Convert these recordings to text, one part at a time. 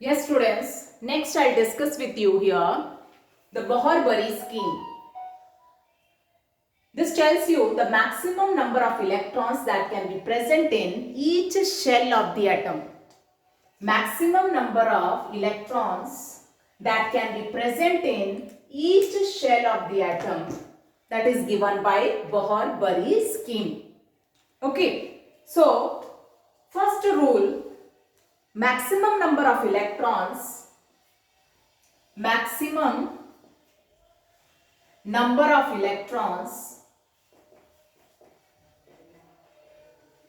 Yes students, next I'll discuss with you here the Bohr-Bury scheme. This tells you the maximum number of electrons that can be present in each shell of the atom. Maximum number of electrons that can be present in each shell of the atom, that is given by Bohr-Bury scheme. Okay, so first rule, maximum number of electrons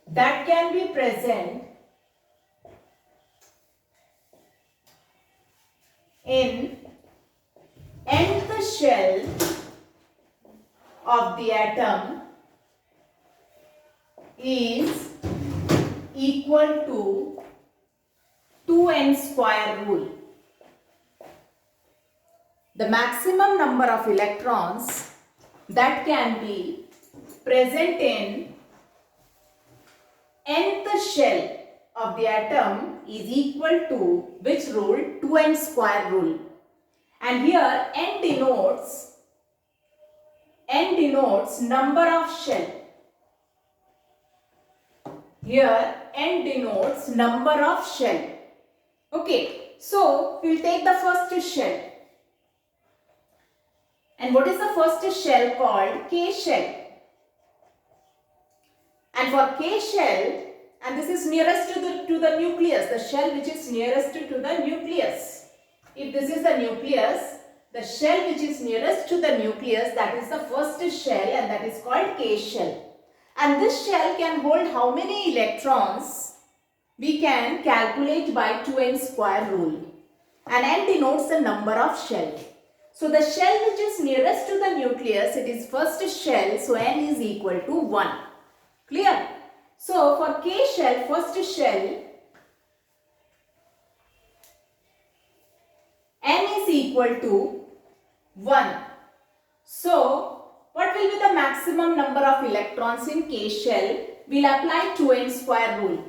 that can be present in nth shell of the atom is equal to 2n square rule. The maximum number of electrons that can be present in nth shell of the atom is equal to which rule? 2n square rule. And here n denotes number of shell. Here n denotes number of shell. Okay, so we'll take the first shell. And what is the first shell called? K shell. And for K shell, and this is nearest to the nucleus, the shell which is nearest to the nucleus. If this is the nucleus, the shell which is nearest to the nucleus, that is the first shell, and that is called K shell. And this shell can hold how many electrons? We can calculate by 2n square rule. And n denotes the number of shell. So the shell which is nearest to the nucleus, it is first shell, so n is equal to 1. Clear? So for K shell, first shell, n is equal to 1. So what will be the maximum number of electrons in K shell? We'll apply 2n square rule.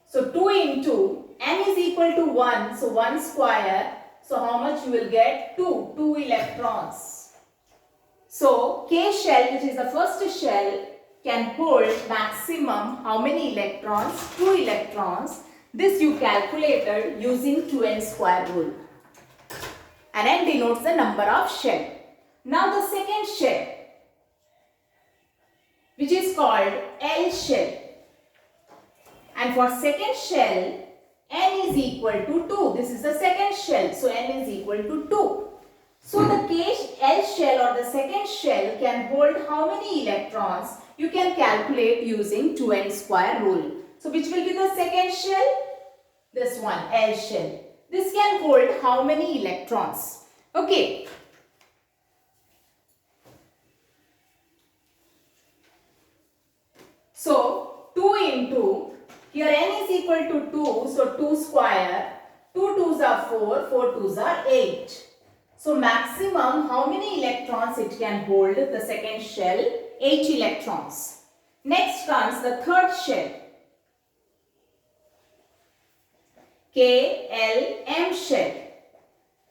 So 2 into n is equal to 1, so 1 square. So how much you will get? 2 electrons. So K shell, which is the first shell, can hold maximum how many electrons? 2 electrons. This you calculated using 2n square rule. And n denotes the number of shell. Now the second shell, which is called L shell. And for second shell, n is equal to 2. This is the second shell. So n is equal to 2. So the L shell or the second shell can hold how many electrons? You can calculate using 2n square rule. So which will be the second shell? This one, L shell. This can hold how many electrons? Okay. So 2 into, here n is equal to 2, so 2 square, 2 2s are 4, 4 2s are 8. So maximum how many electrons it can hold? The second shell, 8 electrons. Next comes the third shell, K L M shell.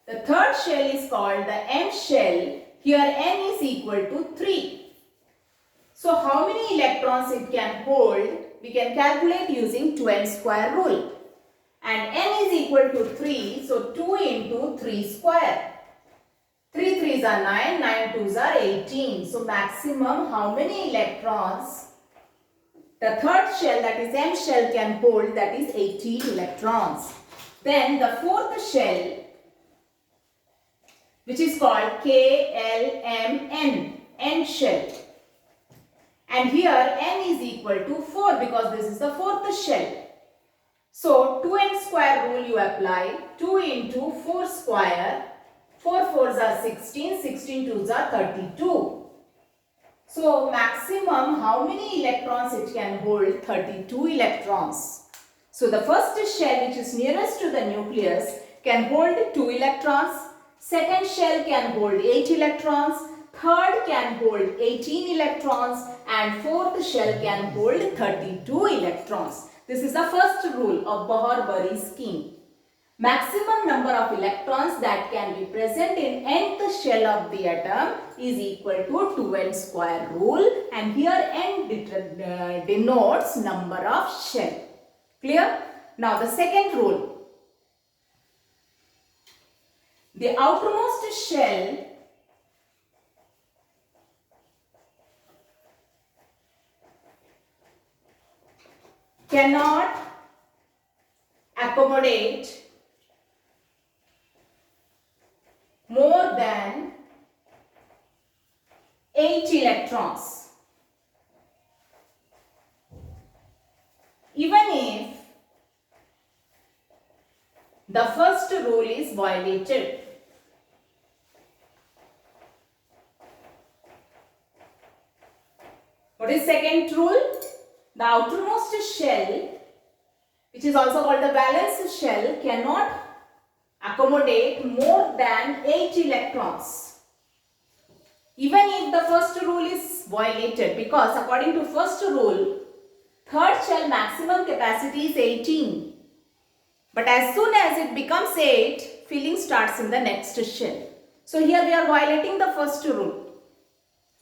The third shell is called the M shell. Here n is equal to 3. So how many electrons it can hold? We can calculate using 2n square rule. And n is equal to 3. So 2 into 3 square. 3 3s are 9. 9 2s are 18. So maximum how many electrons? The third shell, that is M shell, can hold, that is 18 electrons. Then the fourth shell, which is called KLMN, N shell. And here n is equal to 4 because this is the fourth shell. So 2n square rule you apply. 2 into 4 square. 4 4s are 16. 16 2s are 32. So maximum how many electrons it can hold? 32 electrons. So the first shell, which is nearest to the nucleus, can hold 2 electrons. Second shell can hold 8 electrons. Third can hold 18 electrons. And fourth shell can hold 32 electrons. This is the first rule of Bohr-Bury scheme. Maximum number of electrons that can be present in nth shell of the atom is equal to 2n square rule, and here n denotes number of shell. Clear? Now the second rule. The outermost shell cannot accommodate more than 8 electrons, even if the first rule is violated. What is second rule? The outermost shell, which is also called the valence shell, cannot accommodate more than 8 electrons, even if the first rule is violated, because according to first rule, third shell maximum capacity is 18. But as soon as it becomes 8, filling starts in the next shell. So here we are violating the first rule.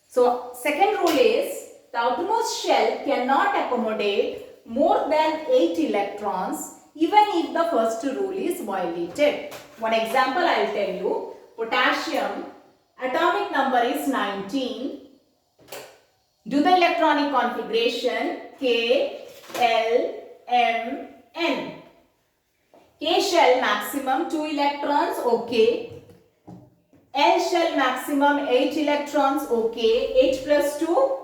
So second rule is the outermost shell cannot accommodate more than 8 electrons, even if the first rule is violated. One example I will tell you. Potassium, atomic number is 19. Do the electronic configuration K, L, M, N. K shell maximum 2 electrons, okay. L shell maximum 8 electrons, okay. 8 plus 2,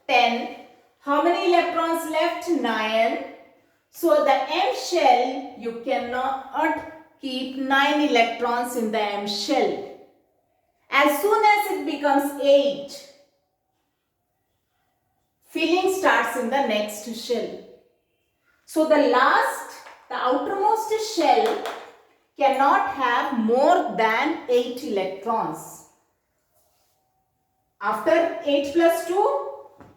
10. How many electrons left? 9. So the M shell, you cannot keep 9 electrons in the M shell. As soon as it becomes 8, filling starts in the next shell. So the outermost shell cannot have more than 8 electrons. After 8 plus 2,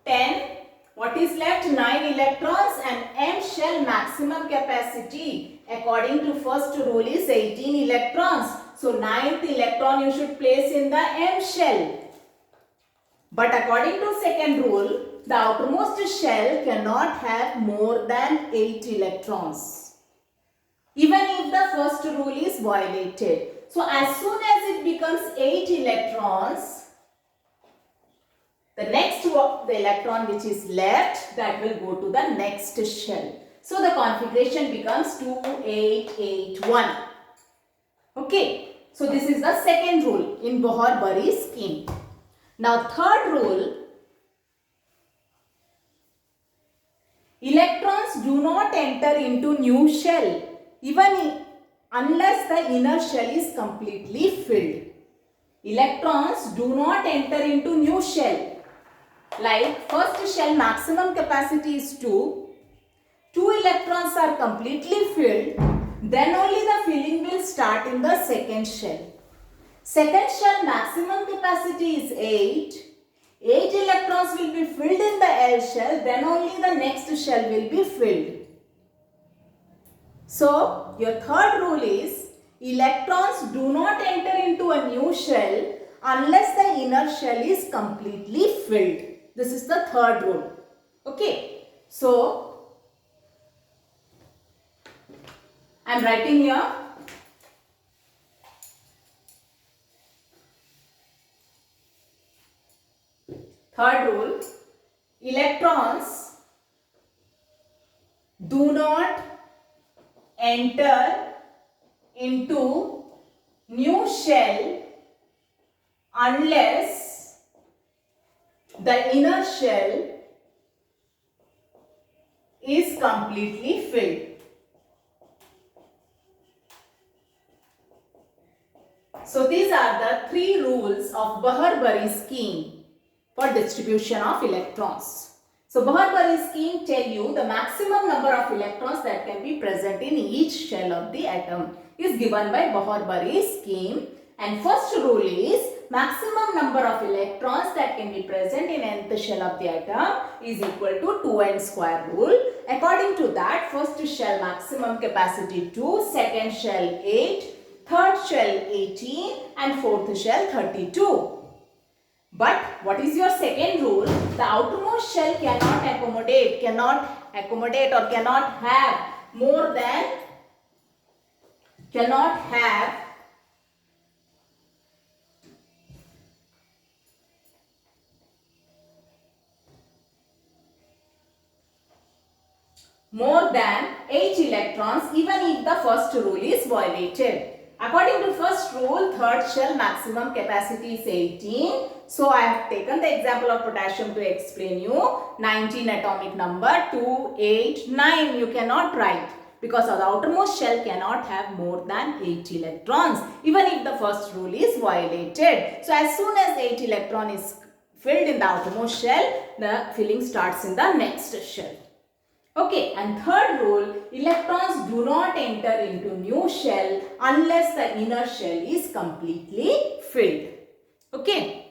10. What is left? 9 electrons, and M shell maximum capacity according to first rule is 18 electrons. So 9th electron you should place in the M shell. But according to second rule, the outermost shell cannot have more than 8 electrons, even if the first rule is violated. So as soon as it becomes 8 electrons, the electron which is left, that will go to the next shell. So the configuration becomes 2, 8, 8, 1. Okay. So this is the second rule in Bohr-Bury scheme. Now third rule. Electrons do not enter into new shell unless the inner shell is completely filled. Electrons do not enter into new shell. Like first shell maximum capacity is 2. 2 electrons are completely filled. Then only the filling will start in the second shell. Second shell maximum capacity is 8. 8 electrons will be filled in the L shell. Then only the next shell will be filled. So your third rule is electrons do not enter into a new shell unless the inner shell is completely filled. This is the third rule. Okay. So, I am writing here. Third rule. Electrons do not enter into new shell unless the inner shell is completely filled. So these are the 3 rules of Bohr-Bury scheme for distribution of electrons. So Bohr-Bury scheme tell you the maximum number of electrons that can be present in each shell of the atom is given by Bohr-Bury scheme, and first rule is maximum number of electrons that can be present in nth shell of the atom is equal to 2n square rule, according to that, first shell maximum capacity 2, second shell 8, third shell 18 and fourth shell 32. But what is your second rule? The outermost shell cannot accommodate or cannot have more than, cannot have more than 8 electrons even if the first rule is violated. According to first rule, third shell maximum capacity is 18. So I have taken the example of potassium to explain you. 19 atomic number, 2, 8, 9 you cannot write because the outermost shell cannot have more than 8 electrons even if the first rule is violated. So as soon as 8 electron is filled in the outermost shell, the filling starts in the next shell. Okay, and third rule, electrons do not enter into new shell unless the inner shell is completely filled. Okay.